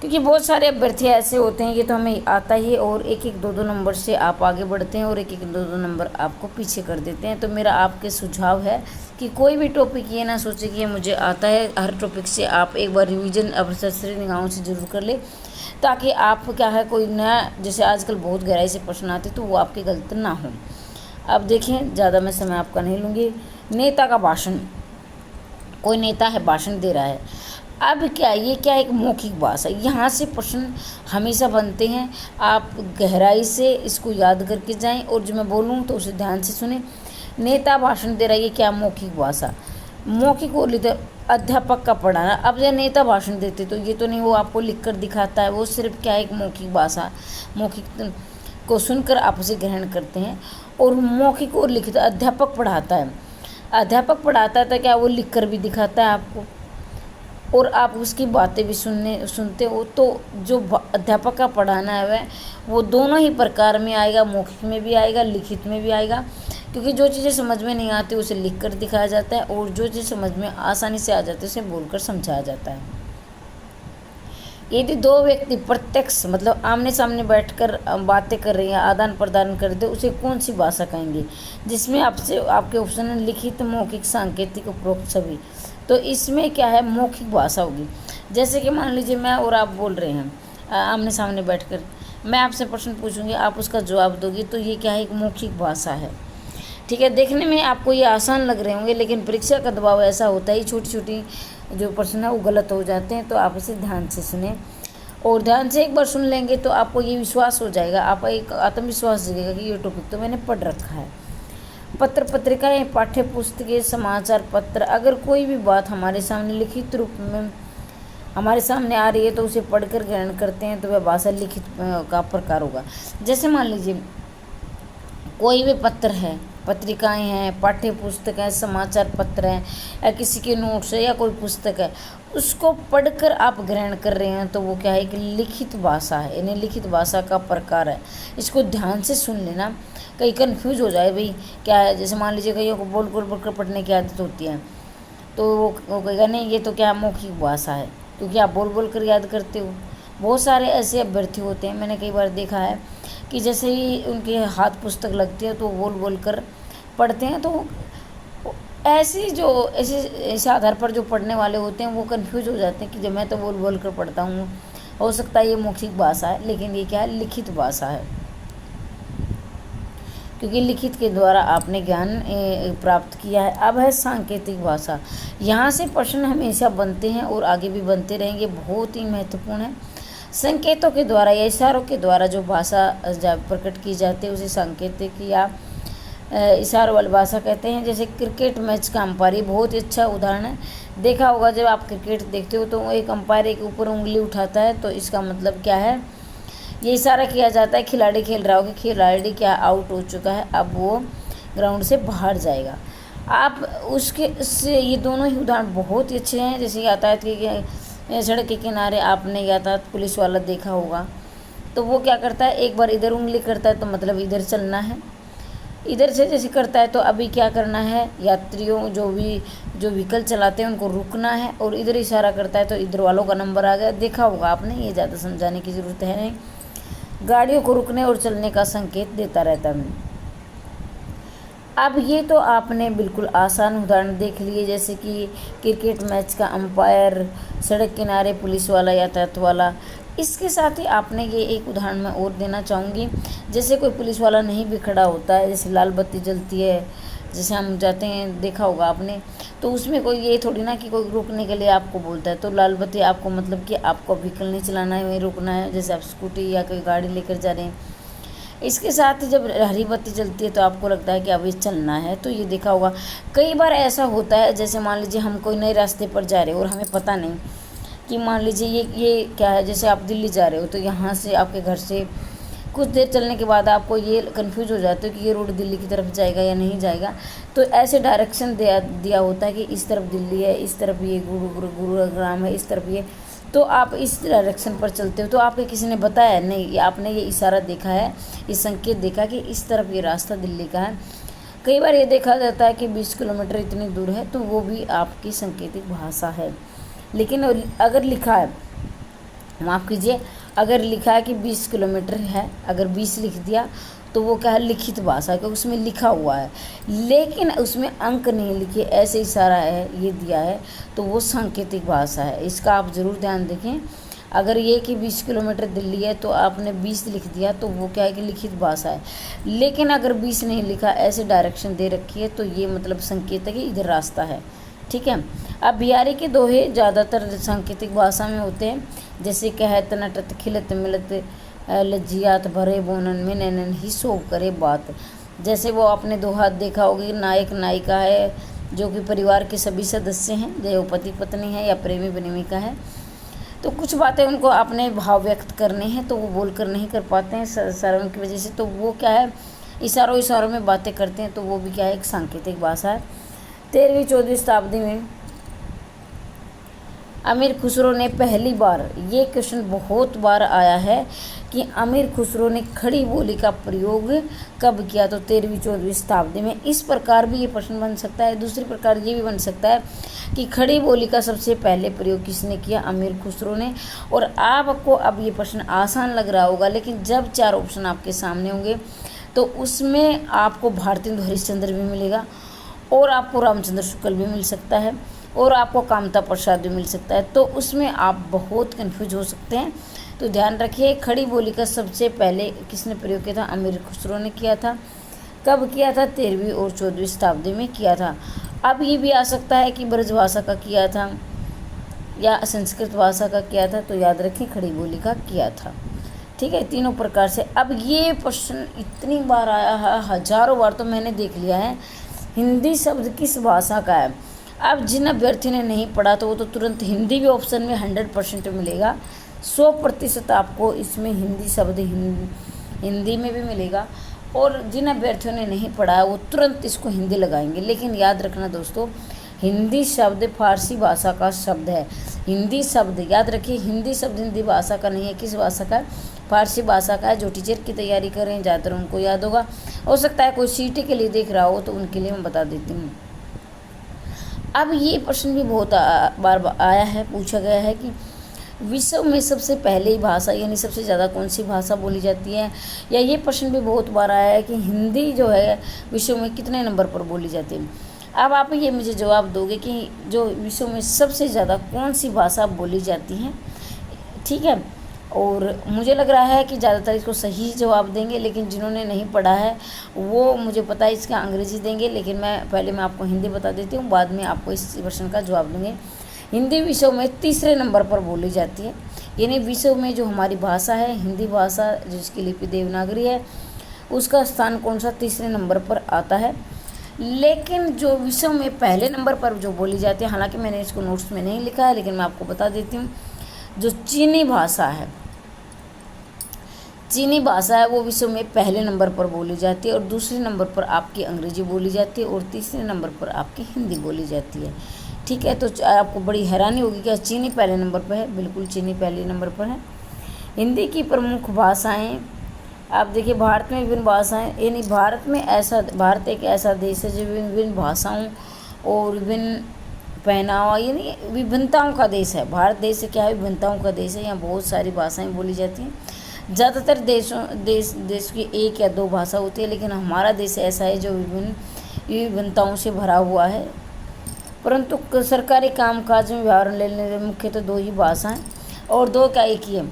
क्योंकि बहुत सारे अभ्यर्थी ऐसे होते हैं, ये तो हमें आता ही, और 1-1, 2-2 नंबर से आप आगे बढ़ते हैं और 1-1, 2-2 नंबर आपको पीछे कर देते हैं। तो मेरा आपके सुझाव है कि कोई भी टॉपिक ये ना सोचे कि ये मुझे आता है। हर टॉपिक से आप एक बार रिवीजन अवसर निगाहों से जरूर कर ले, ताकि आप क्या है, कोई नया, जैसे आजकल बहुत गहराई से प्रश्न आते तो वो आपके गलत ना हो। अब देखें, ज़्यादा मैं समय आपका नहीं लूँगी। नेता का भाषण, कोई नेता है, भाषण दे रहा है। अब क्या, ये क्या, एक मौखिक भाषा। यहाँ से प्रश्न हमेशा बनते हैं, आप गहराई से इसको याद करके जाएं और जो मैं बोलूँ तो उसे ध्यान से सुने। नेता भाषण दे रहा है, ये क्या, मौखिक भाषा। मौखिक और लिखित, अध्यापक का पढ़ाना। अब जब नेता भाषण देते तो ये तो नहीं वो आपको लिख कर दिखाता है, वो सिर्फ क्या है, एक मौखिक भाषा, मौखिक को सुनकर आप उसे ग्रहण करते हैं। और मौखिक और लिखित, अध्यापक पढ़ाता है, अध्यापक पढ़ाता है तो क्या, वो लिख कर भी दिखाता है आपको और आप उसकी बातें भी सुनते हो। तो जो अध्यापक का पढ़ाना है वह वो दोनों ही प्रकार में आएगा, मौखिक में भी आएगा, लिखित में भी आएगा। क्योंकि जो चीज़ें समझ में नहीं आती उसे लिख कर दिखाया जाता है, और जो चीज़ समझ में आसानी से आ जाती है उसे बोलकर समझाया जाता है। यदि दो व्यक्ति प्रत्यक्ष मतलब आमने सामने बैठकर बातें कर रहे हैं, आदान प्रदान कर दे, उसे कौन सी भाषा कहेंगे? जिसमें आपसे आपके ऑप्शन है लिखित, मौखिक, सांकेतिक, उपरोक्त सभी। तो इसमें क्या है, मौखिक भाषा होगी। जैसे कि मान लीजिए मैं और आप बोल रहे हैं आमने सामने बैठकर, मैं आपसे प्रश्न पूछूंगी, आप उसका जवाब दोगी, तो ये क्या है, एक मौखिक भाषा है। ठीक है, देखने में आपको ये आसान लग रहे होंगे, लेकिन परीक्षा का दबाव ऐसा होता है, छोटी छोटी जो प्रश्न है वो गलत हो जाते हैं। तो आप इसे ध्यान से सुने, और ध्यान से एक बार सुन लेंगे तो आपको ये विश्वास हो जाएगा, आप एक आत्मविश्वास जगेगा कि ये टॉपिक तो मैंने पढ़ रखा है। पत्र पत्रिकाएं, पाठ्य पुस्तकें, समाचार पत्र, अगर कोई भी बात हमारे सामने लिखित रूप में हमारे सामने आ रही है तो उसे पढ़कर ग्रहण करते हैं, तो वह भाषा लिखित का प्रकार होगा। जैसे मान लीजिए कोई भी पत्र है, पत्रिकाएं हैं, पाठ्य पुस्तक है, समाचार पत्र हैं, या किसी के नोट्स है या कोई पुस्तक है, उसको पढ़कर आप ग्रहण कर रहे हैं, तो वो क्या है, एक लिखित भाषा है, यानी लिखित भाषा का प्रकार है। इसको ध्यान से सुन लेना, कहीं कन्फ्यूज हो जाए भाई क्या है। जैसे मान लीजिए कईयों को बोल कर पढ़ने की आदत होती है, तो वो कहेगा नहीं ये तो क्या मौखिक भाषा है, क्योंकि आप बोल कर याद करते हो। बहुत सारे ऐसे अभ्यर्थी होते हैं, मैंने कई बार देखा है कि जैसे ही उनके हाथ पुस्तक लगती है तो बोल कर पढ़ते हैं, तो ऐसे आधार पर जो पढ़ने वाले होते हैं वो कंफ्यूज हो जाते हैं कि जब मैं तो बोल कर पढ़ता हूँ, हो सकता है ये मौखिक भाषा है, लेकिन ये क्या है, लिखित भाषा है, क्योंकि लिखित के द्वारा आपने ज्ञान प्राप्त किया है। अब है सांकेतिक भाषा। यहाँ से प्रश्न हमेशा बनते हैं और आगे भी बनते रहेंगे, बहुत ही महत्वपूर्ण है। संकेतों के द्वारा या इशारों के द्वारा जो भाषा प्रकट की जाती है उसे सांकेतिक या इशारों वाली भाषा कहते हैं। जैसे क्रिकेट मैच का अंपायर, ये बहुत ही अच्छा उदाहरण है। देखा होगा जब आप क्रिकेट देखते हो तो एक अंपायर एक ऊपर उंगली उठाता है, तो इसका मतलब क्या है, ये इशारा किया जाता है खिलाड़ी खेल रहा हो कि खिलाड़ी क्या आउट हो चुका है, अब वो ग्राउंड से बाहर जाएगा। आप उससे ये दोनों ही उदाहरण बहुत ही अच्छे हैं। जैसे यातायात के सड़क के किनारे आपने यातायात पुलिस वाला देखा होगा, तो वो क्या करता है, एक बार इधर उंगली करता है तो मतलब इधर चलना है, इधर से जैसे करता है तो अभी क्या करना है, यात्रियों जो व्हीकल चलाते हैं उनको रुकना है, और इधर इशारा करता है तो इधर वालों का नंबर आ गया। देखा होगा आपने, ये ज़्यादा समझाने की ज़रूरत है नहीं। गाड़ियों को रुकने और चलने का संकेत देता रहता है। अब ये तो आपने बिल्कुल आसान उदाहरण देख लिए, जैसे कि क्रिकेट मैच का अंपायर, सड़क किनारे पुलिस वाला, यातायात वाला। इसके साथ ही आपने ये एक उदाहरण मैं और देना चाहूँगी। जैसे कोई पुलिस वाला नहीं भी खड़ा होता है, जैसे लाल बत्ती जलती है, जैसे हम जाते हैं, देखा होगा आपने, तो उसमें कोई ये थोड़ी ना कि कोई रुकने के लिए आपको बोलता है, तो लाल बत्ती आपको मतलब कि आपको व्हीकल नहीं चलाना है, वहीं रुकना है, जैसे आप स्कूटी या कोई गाड़ी लेकर जा रहे हैं। इसके साथ ही जब हरी बत्ती जलती है तो आपको लगता है कि अभी चलना है, तो ये देखा होगा। कई बार ऐसा होता है, जैसे मान लीजिए हम कोई नए रास्ते पर जा रहे हो और हमें पता नहीं कि मान लीजिए ये क्या है, जैसे आप दिल्ली जा रहे हो, तो यहाँ से आपके घर से कुछ देर चलने के बाद आपको ये कंफ्यूज हो जाते हो कि ये रोड दिल्ली की तरफ जाएगा या नहीं जाएगा, तो ऐसे डायरेक्शन दिया होता है कि इस तरफ दिल्ली है, इस तरफ ये गुरुग्राम है, इस तरफ ये, तो आप इस डायरेक्शन पर चलते हो। तो आपके किसी ने बताया नहीं, आपने ये इशारा देखा है, ये संकेत देखा कि इस तरफ ये रास्ता दिल्ली का है। कई बार ये देखा जाता है कि 20 किलोमीटर इतनी दूर है, तो वो भी आपकी सांकेतिक भाषा है। लेकिन अगर लिखा है, माफ़ कीजिए, अगर लिखा है कि 20 किलोमीटर है, अगर 20 लिख दिया तो वो क्या है, लिखित भाषा, क्योंकि उसमें लिखा हुआ है, लेकिन उसमें अंक नहीं लिखे, ऐसे इशारा है ये दिया है, तो वो सांकेतिक भाषा है। इसका आप ज़रूर ध्यान देखें। अगर ये कि 20 किलोमीटर दिल्ली है तो आपने 20 लिख दिया, तो वो क्या है कि लिखित भाषा है। लेकिन अगर 20 नहीं लिखा, ऐसे डायरेक्शन दे रखी है, तो ये मतलब संकेत है कि इधर रास्ता है। ठीक है। अब बिहारी के दोहे ज़्यादातर सांकेतिक भाषा में होते हैं, जैसे कहत नटत खिलत मिलत लज्जियात भरे बोनन में नैनन ही सो करे बात। जैसे वो आपने दोहा देखा होगा कि नायक नायिका है जो कि परिवार के सभी सदस्य हैं, चाहे वो पति पत्नी है या प्रेमी प्रेमिका है, तो कुछ बातें उनको अपने भाव व्यक्त करने हैं तो वो बोल कर नहीं कर पाते हैं शर्म की वजह से, तो वो क्या है, इशारों में बातें करते हैं, तो वो भी क्या है, एक सांकेतिक भाषा है। 13वीं 14वीं शताब्दी में अमीर खुसरो ने पहली बार, ये क्वेश्चन बहुत बार आया है कि अमीर खुसरो ने खड़ी बोली का प्रयोग कब किया, तो 13वीं 14वीं शताब्दी में। इस प्रकार भी ये प्रश्न बन सकता है। दूसरी प्रकार ये भी बन सकता है कि खड़ी बोली का सबसे पहले प्रयोग किसने किया, अमीर खुसरो ने। और आपको अब ये प्रश्न आसान लग रहा होगा, लेकिन जब 4 ऑप्शन आपके सामने होंगे तो उसमें आपको भारतेंदु हरिश्चंद्र भी मिलेगा, और आपको रामचंद्र शुक्ल भी मिल सकता है, और आपको कामता प्रसाद भी मिल सकता है। तो उसमें आप बहुत कंफ्यूज हो सकते हैं। तो ध्यान रखिए, खड़ी बोली का सबसे पहले किसने प्रयोग किया था, अमीर खुसरो ने किया था। कब किया था, 13वीं और 14वीं शताब्दी में किया था। अब ये भी आ सकता है कि ब्रज भाषा का किया था या संस्कृत भाषा का किया था, तो याद रखें खड़ी बोली का किया था। ठीक है, तीनों प्रकार से। अब ये प्रश्न इतनी बार आया है, हजारों बार तो मैंने देख लिया है, हिंदी शब्द किस भाषा का है। अब जिन अभ्यर्थियों ने नहीं पढ़ा तो वो तो तुरंत हिंदी भी ऑप्शन में 100% मिलेगा, 100% आपको इसमें हिंदी शब्द हिंदी में भी मिलेगा। और जिन अभ्यर्थियों ने नहीं पढ़ा है वो तुरंत इसको हिंदी लगाएंगे। लेकिन याद रखना दोस्तों, हिंदी शब्द फारसी भाषा का शब्द है। हिंदी शब्द याद रखिए, हिंदी शब्द हिंदी भाषा का नहीं है। किस भाषा का है, फारसी भाषा का है। जो टीचर की तैयारी कर रहे हैं ज़्यादातर उनको याद होगा, हो सकता है कोई सीटी के लिए देख रहा हो तो उनके लिए मैं बता देती हूँ। अब ये प्रश्न भी बहुत बार आया है, पूछा गया है कि विश्व में सबसे पहले भाषा यानी सबसे ज़्यादा कौन सी भाषा बोली जाती है। या ये प्रश्न भी बहुत बार आया है कि हिंदी जो है विश्व में कितने नंबर पर बोली जाती है। अब आप ये मुझे जवाब दोगे कि जो विश्व में सबसे ज़्यादा कौन सी भाषा बोली जाती है। ठीक है, और मुझे लग रहा है कि ज़्यादातर इसको सही जवाब देंगे, लेकिन जिन्होंने नहीं पढ़ा है वो मुझे पता है इसका अंग्रेजी देंगे। लेकिन मैं आपको हिंदी बता देती हूँ, बाद में आपको इस प्रश्न का जवाब दूँगी। हिंदी विश्व में तीसरे नंबर पर बोली जाती है, यानी विश्व में जो हमारी भाषा है हिंदी भाषा, जिसकी लिपि देवनागरी है, उसका स्थान कौन सा, तीसरे नंबर पर आता है। लेकिन जो विश्व में पहले नंबर पर जो बोली जाती है, हालांकि मैंने इसको नोट्स में नहीं लिखा है, लेकिन मैं आपको बता देती हूँ, जो चीनी भाषा है, चीनी भाषा है वो विश्व में पहले नंबर पर बोली जाती है, और दूसरे नंबर पर आपकी अंग्रेजी बोली जाती है, और तीसरे नंबर पर आपकी हिंदी बोली जाती है। ठीक है, तो आपको बड़ी हैरानी होगी क्या चीनी पहले नंबर पर है। बिल्कुल चीनी पहले नंबर पर है। हिंदी की प्रमुख भाषाएं, आप देखिए भारत में विभिन्न भाषाएं, यानी भारत एक ऐसा देश है जो विभिन्न भाषाओं और विभिन्न पहनावा यानी विभिन्नताओं का देश है। भारत देश क्या है, विभिन्नताओं का देश है। यहाँ बहुत सारी भाषाएं बोली जाती हैं। ज़्यादातर देश की 1 या 2 भाषा होती है, लेकिन हमारा देश ऐसा है जो विभिन्नताओं से भरा हुआ है। परंतु सरकारी कामकाज में व्यवहार लेने में मुख्यतः 2 ही भाषाएं, और 2 का एक ही है।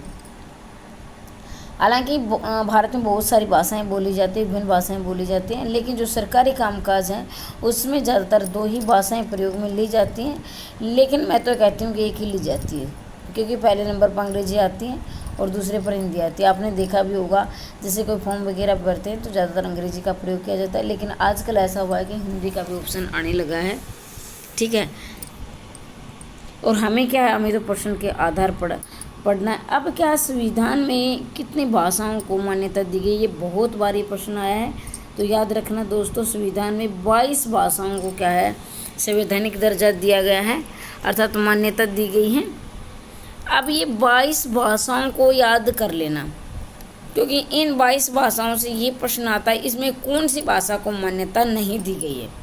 हालांकि भारत में बहुत सारी भाषाएं बोली जाती हैं, विभिन्न भाषाएं बोली जाती हैं, लेकिन जो सरकारी कामकाज हैं उसमें ज़्यादातर 2 ही भाषाएं प्रयोग में ली जाती हैं। लेकिन मैं तो कहती हूँ कि एक ही ली जाती है, क्योंकि पहले नंबर पर अंग्रेजी आती है और दूसरे पर हिंदी आती है। आपने देखा भी होगा, जैसे कोई फॉर्म वगैरह भरते हैं तो ज़्यादातर अंग्रेजी का प्रयोग किया जाता है, लेकिन आजकल ऐसा हुआ है कि हिंदी का भी ऑप्शन आने लगा है। ठीक है, और हमें क्या है, हमें तो प्रश्न के आधार पर पढ़ना है। अब क्या संविधान में कितनी भाषाओं को मान्यता दी गई, ये बहुत बार ये प्रश्न आया है। तो याद रखना दोस्तों, संविधान में 22 भाषाओं को क्या है, संवैधानिक दर्जा दिया गया है, अर्थात मान्यता दी गई है। अब ये 22 भाषाओं को याद कर लेना, क्योंकि इन 22 भाषाओं से ये प्रश्न आता है इसमें कौन सी भाषा को मान्यता नहीं दी गई है।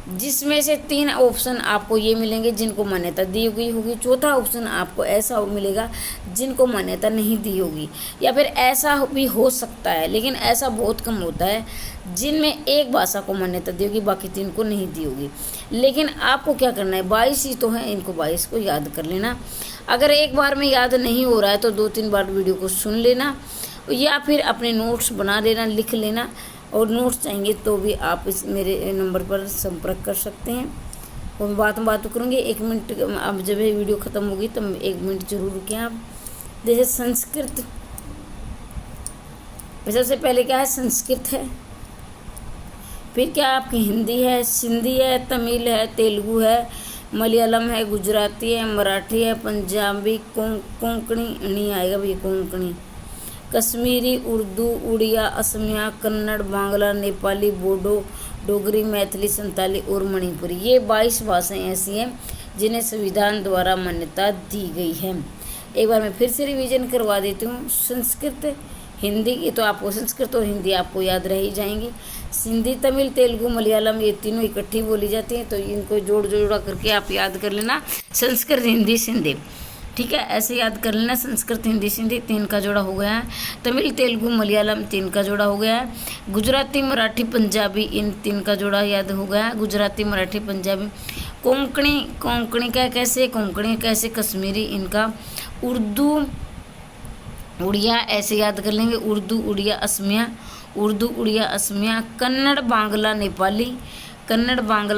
जिसमें से 3 ऑप्शन आपको ये मिलेंगे जिनको मान्यता दी गई होगी, चौथा ऑप्शन आपको ऐसा मिलेगा जिनको मान्यता नहीं दी होगी, या फिर ऐसा भी हो सकता है, लेकिन ऐसा बहुत कम होता है, जिनमें एक भाषा को मान्यता दी होगी बाकी 3 को नहीं दी होगी। लेकिन आपको क्या करना है, 22 ही तो हैं, इनको 22 को याद कर लेना। अगर एक बार में याद नहीं हो रहा है तो 2-3 बार वीडियो को सुन लेना, या फिर अपने नोट्स बना लेना, लिख लेना, और नोट्स चाहिए तो भी आप इस मेरे नंबर पर संपर्क कर सकते हैं। और मैं बात करूँगी 1 मिनट, अब जब ये वीडियो ख़त्म होगी तब 1 मिनट जरूर रुकें आप। जैसे संस्कृत, सबसे पहले क्या है, संस्कृत है, फिर क्या आपकी हिंदी है, सिंधी है, तमिल है, तेलुगु है, मलयालम है, गुजराती है, मराठी है, पंजाबी, कोंकणी नहीं आएगा भैया, कोंकणी, कश्मीरी, उर्दू, उड़िया, असमिया, कन्नड़, बांग्ला, नेपाली, बोडो, डोगरी, मैथिली, संताली और मणिपुरी। ये 22 भाषाएं ऐसी हैं जिन्हें संविधान द्वारा मान्यता दी गई है। एक बार मैं फिर से रिवीजन करवा देती हूँ। संस्कृत, हिंदी, ये तो आपको संस्कृत और हिंदी आपको याद रह ही जाएंगी। सिंधी, तमिल, तेलुगु, मलयालम, ये तीनों इकट्ठी बोली जाती हैं, तो इनको जोड़ा करके आप याद कर लेना। संस्कृत, हिंदी, सिंधी, ठीक है, ऐसे याद कर लेना। संस्कृत, हिंदी, सिंधी 3 का जोड़ा हो गया है। तमिल, तेलुगु, मलयालम 3 का जोड़ा हो गया है। गुजराती, मराठी, पंजाबी, इन 3 का जोड़ा याद हो गया है। गुजराती, मराठी, पंजाबी। कोंकणी का कैसे कश्मीरी, इनका। उर्दू, उड़िया ऐसे याद कर लेंगे। उर्दू, उड़िया, असमिया। कन्नड़, बांग्ला,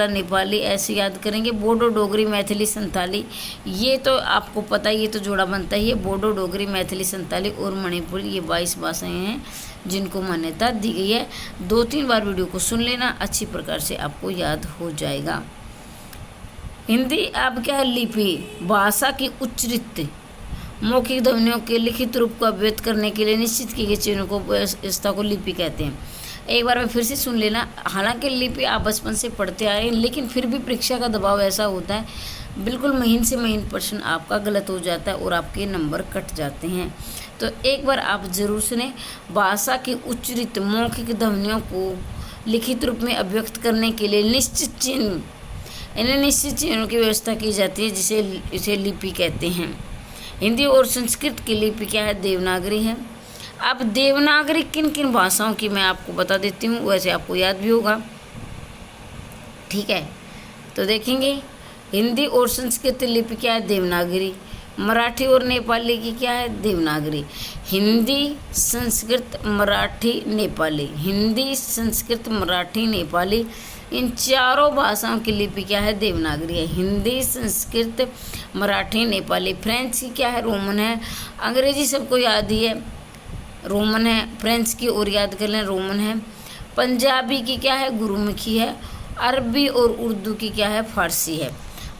नेपाली ऐसे याद करेंगे। बोडो, डोगरी, मैथिली, संताली, ये तो आपको पता है, ये तो जोड़ा बनता ही है। बोडो, डोगरी, मैथिली, संताली और मणिपुरी, ये 22 भाषाएं हैं जिनको मान्यता दी गई है। 2-3 बार वीडियो को सुन लेना, अच्छी प्रकार से आपको याद हो जाएगा। हिंदी अब क्या है, लिपि, भाषा की उच्चरित मौखिक ध्वनियों के लिखित रूप को अभिव्यक्त करने के लिए निश्चित की गई चिन्हों को, व्यवस्था को लिपि कहते हैं। एक बार मैं फिर से सुन लेना। हालांकि लिपि आप बचपन से पढ़ते आए हैं, लेकिन फिर भी परीक्षा का दबाव ऐसा होता है, बिल्कुल महीन से महीन प्रश्न आपका गलत हो जाता है और आपके नंबर कट जाते हैं। तो एक बार आप जरूर सुने। भाषा की उच्चरित मौखिक ध्वनियों को लिखित रूप में अभिव्यक्त करने के लिए निश्चित चिन्हों की व्यवस्था की जाती है, इसे लिपि कहते हैं। हिंदी और संस्कृत की लिपि क्या है, देवनागरी है। अब देवनागरी किन किन भाषाओं की मैं आपको बता देती हूँ, वैसे आपको याद भी होगा, ठीक है। तो देखेंगे, हिंदी और संस्कृत लिपि क्या है, देवनागरी। मराठी और नेपाली की क्या है, देवनागरी। हिंदी, संस्कृत, मराठी, नेपाली, इन चारों भाषाओं की लिपि क्या है, देवनागरी है। हिंदी, संस्कृत, मराठी, नेपाली। फ्रेंच की क्या है, रोमन है। अंग्रेजी सबको याद ही है, रोमन है। फ्रेंच की और याद कर लें, रोमन है। पंजाबी की क्या है, गुरुमुखी है। अरबी और उर्दू की क्या है, फारसी है।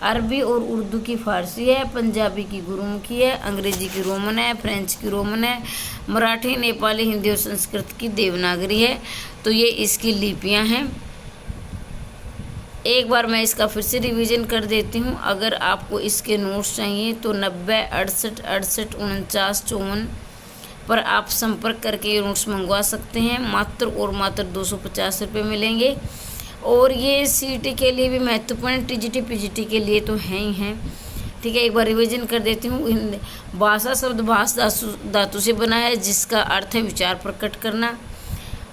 अरबी और उर्दू की फारसी है, पंजाबी की गुरुमुखी है, अंग्रेजी की रोमन है, फ्रेंच की रोमन है, मराठी, नेपाली, हिंदी और संस्कृत की देवनागरी है। तो ये इसकी लिपियां हैं। एक बार मैं इसका फिर से रिवीजन कर देती हूँ। अगर आपको इसके नोट्स चाहिए तो 90 68 68 49 54 पर आप संपर्क करके ये नोट्स मंगवा सकते हैं। मात्र 250 रुपये मिलेंगे। और ये सीईटी के लिए भी महत्वपूर्ण, टीजीटी पीजीटी के लिए तो हैं ही हैं, ठीक है। एक बार रिवीजन कर देती हूँ। भाषा शब्द भाष धातु से बना है, जिसका अर्थ है विचार प्रकट करना।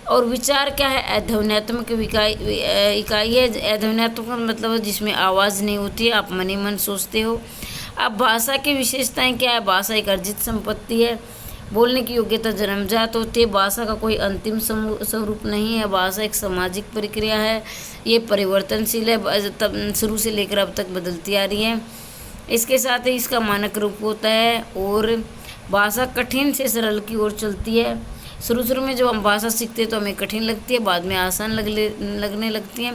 और विचार क्या है, अध्वन्यात्मक इकाई है। अध्वन्यात्मक मतलब है जिसमें आवाज़ नहीं होती है, आप मन ही मन सोचते हो। अब भाषा की विशेषताएं क्या है, भाषा एक अर्जित संपत्ति है, बोलने की योग्यता जन्मजात होती है। भाषा का कोई अंतिम स्वरूप नहीं है। भाषा एक सामाजिक प्रक्रिया है, ये परिवर्तनशील है, तब शुरू से लेकर अब तक बदलती आ रही है। इसके साथ ही इसका मानक रूप होता है। और भाषा कठिन से सरल की ओर चलती है। शुरू में जब हम भाषा सीखते हैं तो हमें कठिन लगती है, बाद में आसान लगने लगती है।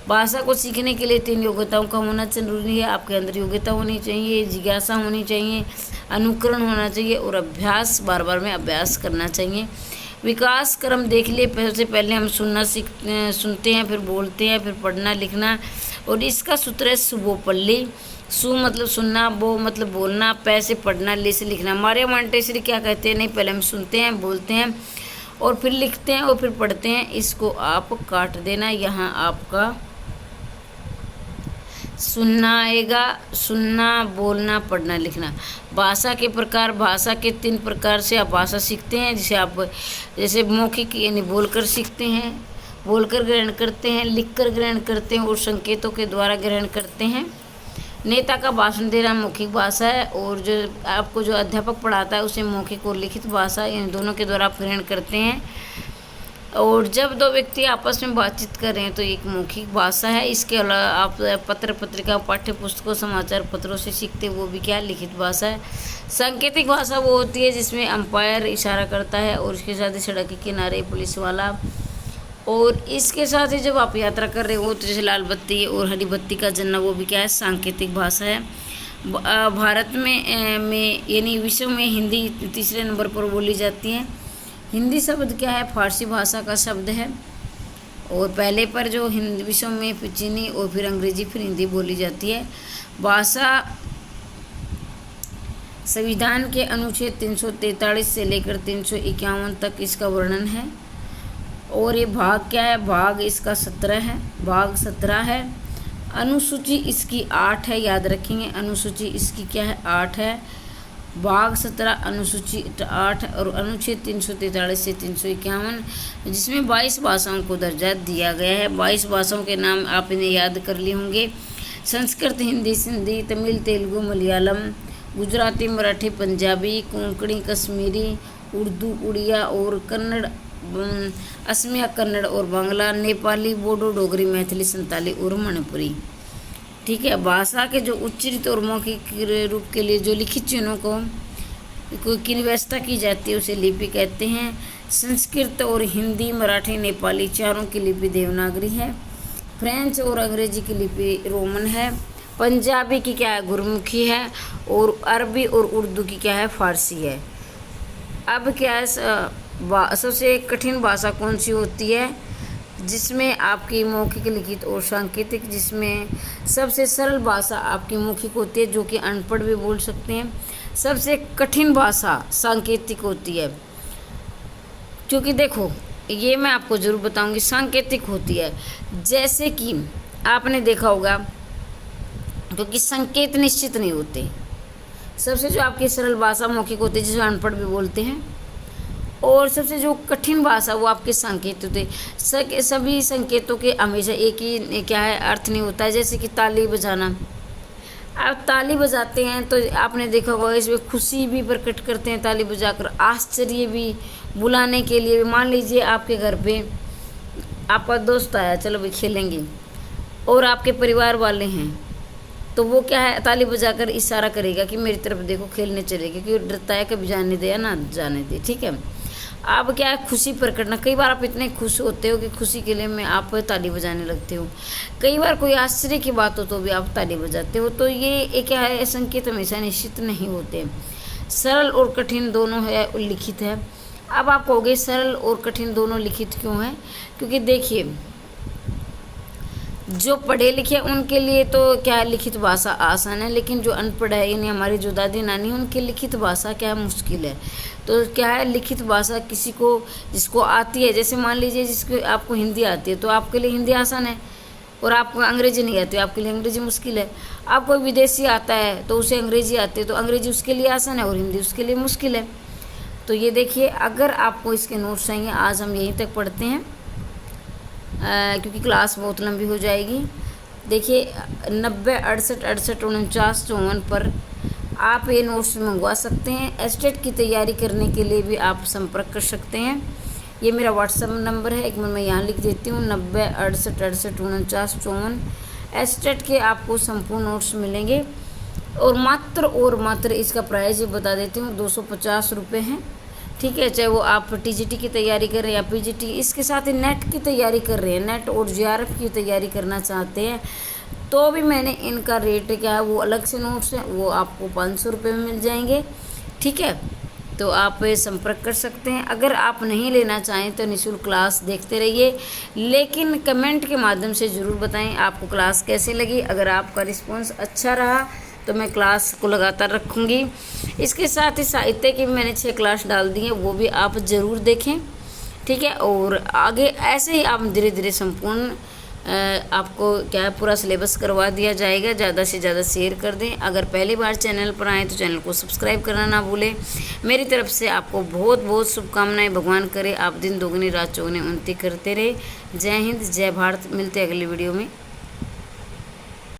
भाषा को सीखने के लिए 3 योग्यताओं का होना जरूरी है। आपके अंदर योग्यता होनी चाहिए, जिज्ञासा होनी चाहिए, अनुकरण होना चाहिए और अभ्यास, बार बार में अभ्यास करना चाहिए। विकास क्रम देख लिए। सबसे पहले हम सुनते हैं, फिर बोलते हैं, फिर पढ़ना लिखना। और इसका सूत्र है सुबोपल्ली। सु मतलब सुनना, बो मतलब बोलना, पै से पढ़ना, ले से लिखना। मारिया मॉन्टेसरी क्या कहते हैं, नहीं, पहले हम सुनते हैं, बोलते हैं और फिर लिखते हैं और फिर पढ़ते हैं। इसको आप काट देना, यहाँ आपका सुनना आएगा। सुनना, बोलना, पढ़ना, लिखना। भाषा के प्रकार, भाषा के 3 प्रकार से आप भाषा सीखते हैं। जैसे मौखिक यानी बोलकर सीखते हैं, बोलकर ग्रहण करते हैं, लिखकर ग्रहण करते हैं और संकेतों के द्वारा ग्रहण करते हैं। नेता का भाषण देना मौखिक भाषा है, और जो आपको जो अध्यापक पढ़ाता है उसे मौखिक और लिखित भाषा, इन दोनों के द्वारा आप ग्रहण करते हैं। और जब 2 व्यक्ति आपस में बातचीत कर रहे हैं तो एक मौखिक भाषा है। इसके अलावा आप पत्र पत्रिका, पाठ्य पुस्तकों, समाचार पत्रों से सीखते हैं, वो भी क्या, लिखित भाषा है। सांकेतिक भाषा वो होती है जिसमें अंपायर इशारा करता है और उसके साथ ही सड़क के किनारे पुलिस वाला। और इसके साथ ही जब आप यात्रा कर रहे हो तो जैसे लाल बत्ती और हरी बत्ती का जलना, वो भी क्या है, सांकेतिक भाषा है। भारत में यानी विश्व में हिंदी 3रे नंबर पर बोली जाती है। हिंदी शब्द क्या है, फारसी भाषा का शब्द है। और पहले पर जो हिंदी विषयों में चीनी और फिर अंग्रेजी फिर हिंदी बोली जाती है। भाषा संविधान के अनुच्छेद 343 से लेकर 351 तक इसका वर्णन है। और ये भाग क्या है, भाग इसका 17 है, भाग 17 है। अनुसूची इसकी 8 है, याद रखेंगे अनुसूची इसकी क्या है, 8 है। भाग 17 अनुसूची 8 और अनुच्छेद 343 से 351 जिसमें 22 भाषाओं को दर्जा दिया गया है। 22 भाषाओं के नाम आप इन्हें याद कर लिए होंगे। संस्कृत, हिंदी, सिंधी, तमिल, तेलुगु, मलयालम, गुजराती, मराठी, पंजाबी, कोंकणी, कश्मीरी, उर्दू, उड़िया और कन्नड़, असमिया, कन्नड़ और बांग्ला, नेपाली, बोडो, डोगरी, मैथिली, संताली और मणिपुरी। ठीक है। भाषा के जो उच्चरित और मौखिक रूप के लिए जो लिखित चिन्हों की व्यवस्था की जाती है उसे लिपि कहते हैं। संस्कृत और हिंदी, मराठी, नेपाली चारों की लिपि देवनागरी है। फ्रेंच और अंग्रेजी की लिपि रोमन है। पंजाबी की क्या है, गुरमुखी है। और अरबी और उर्दू की क्या है, फारसी है। अब क्या है, सबसे कठिन भाषा कौन सी होती है, जिसमें आपकी मौखिक, लिखित और सांकेतिक, जिसमें सबसे सरल भाषा आपकी मौखिक होती है जो कि अनपढ़ भी बोल सकते हैं। सबसे कठिन भाषा सांकेतिक होती है, क्योंकि देखो ये मैं आपको ज़रूर बताऊंगी, सांकेतिक होती है। जैसे कि आपने देखा होगा, क्योंकि संकेत निश्चित नहीं होते। सबसे जो आपकी सरल भाषा मौखिक होती है जिसे अनपढ़ भी बोलते हैं, और सबसे जो कठिन भाषा वो आपके संकेत होते हैं। सभी संकेतों के हमेशा एक ही क्या है, अर्थ नहीं होता है। जैसे कि ताली बजाना, आप ताली बजाते हैं तो आपने देखा होगा इसमें खुशी भी प्रकट करते हैं ताली बजाकर, आश्चर्य भी बुलाने के लिए। मान लीजिए आपके घर पे आपका दोस्त आया, चलो भाई खेलेंगे, और आपके परिवार वाले हैं, तो वो क्या है, ताली बजाकर इशारा करेगा कि मेरी तरफ देखो, खेलने चलेगा, क्योंकि डरता है कभी जाने दे या ना जाने दे। ठीक है। आप क्या है, खुशी प्रकटना। कई बार आप इतने खुश होते हो कि खुशी के लिए में आप ताली बजाने लगते हो। कई बार कोई आश्चर्य की बात हो तो भी आप ताली बजाते हो। तो ये क्या है, संकेत हमेशा निश्चित नहीं होते। सरल और कठिन दोनों है, लिखित है। अब आप कहोगे सरल और कठिन दोनों लिखित क्यों है, क्योंकि देखिए जो पढ़े लिखे उनके लिए तो क्या है, लिखित भाषा आसान है, लेकिन जो अनपढ़ है, यानी हमारी जो दादी नानी, उनकी लिखित भाषा क्या है, मुश्किल है। तो क्या है, लिखित भाषा किसी को जिसको आती है, जैसे मान लीजिए जिसको आपको हिंदी आती है तो आपके लिए हिंदी आसान है, और आपको अंग्रेजी नहीं आती, आपके लिए अंग्रेजी मुश्किल है। आप कोई विदेशी आता है तो उसे अंग्रेजी आती है, तो अंग्रेजी उसके लिए आसान है और हिंदी उसके लिए मुश्किल है। तो ये देखिए, अगर आपको इसके नोट्स चाहिए, आज हम यहीं तक पढ़ते हैं क्योंकि क्लास बहुत लंबी हो जाएगी। देखिए 90 68 68 49 54 पर आप ये नोट्स मंगवा सकते हैं। एस्टेट की तैयारी करने के लिए भी आप संपर्क कर सकते हैं। ये मेरा व्हाट्सएप नंबर है, एक मिनट मैं यहाँ लिख देती हूँ, 90 68 68 49 54। एस्टेट के आपको संपूर्ण नोट्स मिलेंगे, और मात्र इसका प्राइस ये बता देती हूँ, 250 रुपये हैं। ठीक है। चाहे वो आप टीजीटी की तैयारी कर रहे हैं या पीजीटी, इसके साथ ही नेट की तैयारी कर रहे हैं, नेट और जेआरएफ की तैयारी करना चाहते हैं, तो भी मैंने इनका रेट क्या है, वो अलग से नोट्स हैं, वो आपको 500 रुपये में मिल जाएंगे। ठीक है। तो आप संपर्क कर सकते हैं। अगर आप नहीं लेना चाहें तो निःशुल्क क्लास देखते रहिए, लेकिन कमेंट के माध्यम से ज़रूर बताएं आपको क्लास कैसे लगी। अगर आपका रिस्पॉन्स अच्छा रहा तो मैं क्लास को लगातार रखूँगी। इसके साथ ही साहित्य की मैंने 6 क्लास डाल दी हैं, वो भी आप ज़रूर देखें। ठीक है। और आगे ऐसे ही आप धीरे धीरे संपूर्ण आपको क्या है, पूरा सिलेबस करवा दिया जाएगा। ज़्यादा से ज़्यादा शेयर कर दें। अगर पहली बार चैनल पर आएँ तो चैनल को सब्सक्राइब करना ना भूलें। मेरी तरफ से आपको बहुत बहुत शुभकामनाएं। भगवान करे आप दिन दोगुनी रात चौगुनी उन्नति करते रहे। जय हिंद, जय भारत। मिलते हैं अगली वीडियो में।